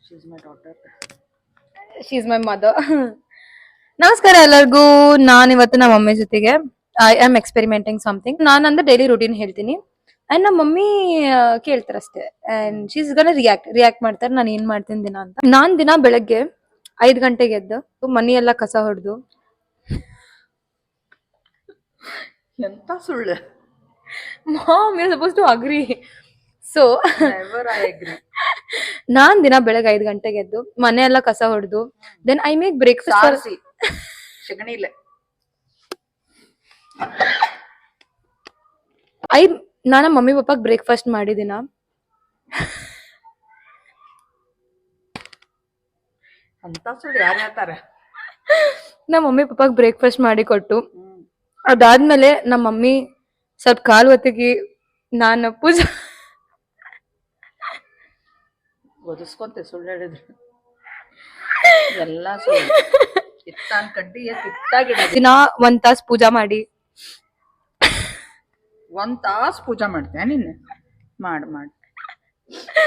She's my daughter. She's my mother. ನಮಸ್ಕಾರ ಎಲ್ಲರಿಗೂ. ನಾನು ಇವತ್ತು ನಮ್ಮ ಮಮ್ಮಿ ಜೊತೆಗೆ ಐ ಆಮ್ ಎಕ್ಸ್ಪೆರಿಮೆಂಟಿಂಗ್ ಸಮಥಿಂಗ್. ನಾನು ಅಂದ್ರೆ ಡೈಲಿ ರೂಟೀನ್ ಹೇಳ್ತೀನಿ ಅಂಡ್ ನಮ್ಮ ಮಮ್ಮಿ ಕೇಳ್ತಾರಷ್ಟೇ ಅಂಡ್ ಶೀಸ್ ಗನ ರಿಯಾಕ್ಟ್ ಮಾಡ್ತಾರೆ ನಾನು ಏನ್ ಮಾಡ್ತೀನಿ ದಿನ ಅಂತ. ನಾನ್ ದಿನ ಬೆಳಗ್ಗೆ 5 ಗಂಟೆಗೆ ಎದ್ದು ಮನಿ ಎಲ್ಲ ಕಸ ಹೊಡೆದು ಎಂತ ಸುಳ್ಳು. Mom you suppose to agree. So Never I agree. ನಾನ್ ದಿನ ಬೆಳಗ್ಗೆ 5 ಗಂಟೆಗೆ ಎದ್ದು ಮನೆ ಎಲ್ಲ ಕಸ ಹೊಡೆದು ದೆನ್ ಐ ಮೇಕ್ ಬ್ರೇಕ್ಫಾಸ್ಟ್. ಸಾರಿಸಿ ಶಗಣಿ ಇಲ್ಲ. ನಾನು ಮಮ್ಮಿ ಪಪ್ಪಾಗ್ ಬ್ರೇಕ್ಫಾಸ್ಟ್ ಮಾಡಿದಿನ ಅಂತ ಸುಳ್ಳು ಯಾರು ಹೇಳ್ತಾರೆ? ನಮ್ಮ ಮಮ್ಮಿ ಪಪ್ಪಾಗ್ ಬ್ರೇಕ್ಫಾಸ್ಟ್ ಮಾಡಿ ಕೊಟ್ಟು ಅದಾದ್ಮೇಲೆ ನಮ್ಮ ಮಮ್ಮಿ ಸ್ವಲ್ಪ ಕಾಲು ಹೊತ್ತಿಗೆ ನಾನು ಪೂಜಾ ಒದಿಸ್ಕೊಂತೆ ಸುಳ್ಳು ಹೇಳಿದ್ರು ಎಲ್ಲ ಸುಳ್ಳು. ಇತ್ತಾನ್ ಕಡ್ಡಿ ಇತ್ತಾಗಿಡ ದಿನ 1 ತಾಸು ಪೂಜಾ ಮಾಡಿ 1 ತಾಸು ಪೂಜಾ ಮಾಡ್ತೇನೆ ನಿನ್ನ. ಮಾಡ್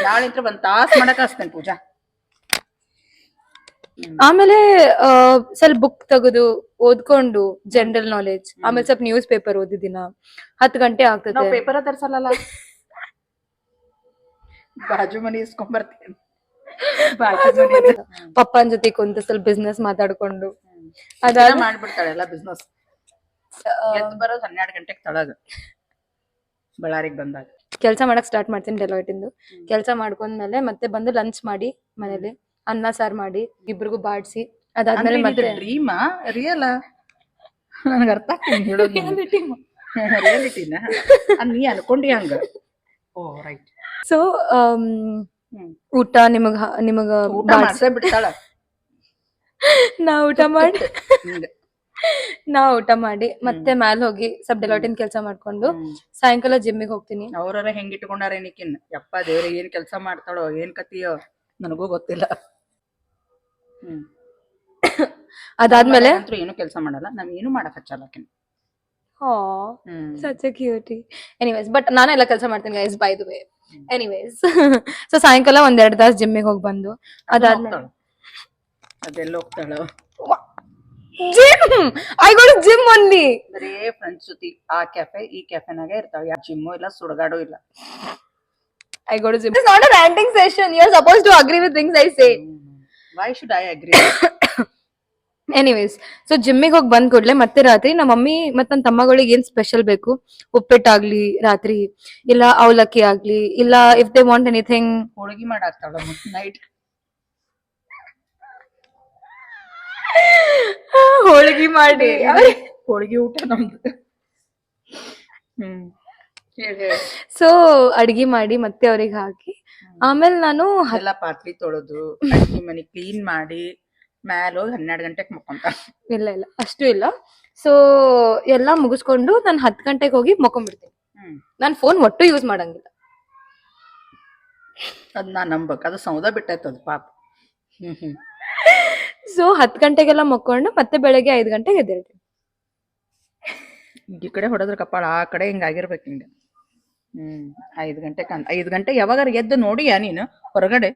ನಾಳೆ 1 ತಾಸು ಮಾಡಕ್ ಹಚ್ತೇನೆ ಪೂಜಾ. ಆಮೇಲೆ ಸ್ವಲ್ಪ ಬುಕ್ ತೆಗೆದು ಓದ್ಕೊಂಡು ಜನರಲ್ ನಾಲೆಜ್, ಆಮೇಲೆ ಸ್ವಲ್ಪ ನ್ಯೂಸ್ ಪೇಪರ್ ಓದಿದಿನ 10 ಗಂಟೆ ಆಗ್ತದೆ. ನಾವು ಪೇಪರ್ ತರ್ಸಲ್ಲ, ಬಾಜು ಮನಿ ಇಸ್ಕೊಂಡ್ಬರ್ತೇನೆ. ಪಪ್ಪನ್ ಜೊತೆ ಕುಂತ ಸ್ವಲ್ಪ ಬಿಸ್ನೆಸ್ ಮಾತಾಡ್ಕೊಂಡು ಮಾಡ್ಬಿಡ್ತಾಳೆ ಎಲ್ಲ ಬಿಸ್ನೆಸ್. ಎದ್ದು ಬರೋದು 12 ಗಂಟೆಗೆ ತಳಗ ಬಳ್ಳಾರಿಗೆ ಬಂದಾಗ ಕೆಲಸ ಮಾಡಕ್ ಸ್ಟಾರ್ಟ್ ಮಾಡ್ತೀನಿ ಡೆಲಾಯ್ಟ್ ಇಂದು. ಕೆಲಸ ಮಾಡ್ಕೊಂಡ್ಮೇಲೆ ಮತ್ತೆ ಬಂದು ಲಂಚ್ ಮಾಡಿ ಮನೇಲಿ ಅನ್ನ ಸಾರು ಮಾಡಿ ಇಬ್ರಿಗೂ ಬಾಡ್ಸಿ ಅದಾದ್ಮೇಲೆ ಮತ್ತೆ ಡ್ರೀಮಾ ರಿಯಲ್ ನನಗೆ ಅರ್ಥ ಆಗ್ತೀನಿ ಹೇಳೋದು. ರಿಯಾಲಿಟಿನ ನೀ ಅನ್ಕೊಂಡಿ ಹಂಗ. ಓ ರೈಟ್. ಸೊ ಊಟ ನಿಮಗ ಮಾಡ್ಸೇ ಬಿಡ್ತಾಳ. ನಾ ಊಟ ಮಾಡಿ ಮತ್ತೆ ಮ್ಯಾಲ ಹೋಗಿ ಸ್ವಲ್ಪ ಡೆಲಾಟಿನ್ ಕೆಲಸ ಮಾಡ್ಕೊಂಡು ಸಾಯಂಕಾಲ ಜಿಮ್ಮಿಗೆ ಹೋಗ್ತೀನಿ. ಅವ್ರ ಹೆಂಗ್ ಇಟ್ಕೊಂಡಾರ ಏನಕ್ಕಿನ್ ಯಪ್ಪ ದೇವ್ರ ಏನ್ ಕೆಲಸ ಮಾಡ್ತಾಳೋ ಏನ್ ಕತಿಯೋ ನನಗೂ ಗೊತ್ತಿಲ್ಲ. ಅದಾದ್ಮೇಲೆ ಅಂತೂ ಏನು ಕೆಲಸ ಮಾಡಲ್ಲ, ನಾವ್ ಏನು ಮಾಡಕ್ ಹಚ್ಚಲ್ಲ ಆಕಿನ. Such a cutie. Anyways but ನಾನು ಎಲ್ಲ ಕೆಲಸ ಮಾಡ್ತೀನಿ guys by the way. Anyways so ಸಾಯಂಕಾಲ 1-2 ತಾಸು ಜಿಮ್ಮಿಗೆ ಹೋಗಿ ಬಂದು ಅದಾದ್ಮೇಲೆ ಅದೆಲ್ಲ ಹೋಗ್ತಾಳ gym. I go to gym only. ಬರೇ ಫ್ರೆಂಡ್ಸ್ ಜೊತೆ ಆ ಕೆಫೆ ಈ ಕೆಫೆನಾಗೆ ಇರ್ತಾವ. ಯಾ ಜಿಮ್ಮು ಇಲ್ಲ ಸುಡಗಾಡು ಇಲ್ಲ. I go to gym. It's not a ranting session. You're supposed to agree with things I say. Why should I agree? Anyways so ಜಿಮ್ಮಿಗೆ ಹೋಗಿ ಬಂದ್ ಕೂಡ್ಲೆ ಮತ್ತೆ ರಾತ್ರಿ ನಮ್ಮ ಮಮ್ಮಿ ಮತ್ತ ನನ್ನ ತಮ್ಮಗಳಿಗೆ ಏನ್ ಸ್ಪೆಷಲ್ ಬೇಕು, ಉಪ್ಪಿಟ್ಟಾಗ್ಲಿ ರಾತ್ರಿ, ಇಲ್ಲ ಅವಲಕ್ಕಿ ಆಗ್ಲಿ, ಇಲ್ಲ ಇಫ್ ದೇ ವಾಂಟ್ ಎನಿಥಿಂಗ್ ಹೋಳಿಗೆ ಮಾಡಾಕ್ತಾಳ ನೈಟ್. ಹೋಳಿಗೆ ಮಾಡಿ ಹೋಳಿಗೆ ಊಟ ನಮ್ದು. ಸೊ ಅಡ್ಗಿ ಮಾಡಿ ಮತ್ತೆ ಅವ್ರಿಗೆ ಹಾಕಿ ಆಮೇಲೆ ನಾನು ಎಲ್ಲ ಪಾತ್ರಿ ತೊಳೆದು ಅಡ್ಗಿ ಮನಿ ಕ್ಲೀನ್ ಮಾಡಿ ಮ್ಯಾಲ ಹೋಗಿ 12 ಗಂಟೆಗೆ ಮಕ್ಕೊಂತ. ಇಲ್ಲ ಅಷ್ಟು ಇಲ್ಲ. ಸೊ ಎಲ್ಲಾ ಮುಗಿಸ್ಕೊಂಡು ನಾನು 10 ಗಂಟೆಗೆ ಹೋಗಿ ಮಕ್ಕೊಂಡ್ಬಿಡ್ತೀನಿ. ನಾನು ಫೋನ್ ಒಟ್ಟು ಯೂಸ್ ಮಾಡಂಗಿಲ್ಲ. ಅದ್ ನಾ ನಂಬಕ್, ಅದು ಸೌದ ಬಿಟ್ಟೈತ ಅದು ಪಾಪ. ಸೊ 10 ಗಂಟೆಗೆಲ್ಲ ಮಕ್ಕೊಂಡು ಮತ್ತೆ ಬೆಳಗ್ಗೆ 5 ಗಂಟೆಗೆ ಎದ್ದೇಳ್ತೀನಿ. ಈ ಕಡೆ ಹೊಡೆದ್ರ ಕಪಾಳ, ಆ ಕಡೆ ಹಿಂಗಾಗಿರ್ಬೇಕು ಹಿಂಗ. 5 ಗಂಟೆಗೆ 5 ಗಂಟೆ ಯಾವಾಗಾರ ಎದ್ದು ನೋಡಿಯಾ ನೀನು ಹೊರಗಡೆ?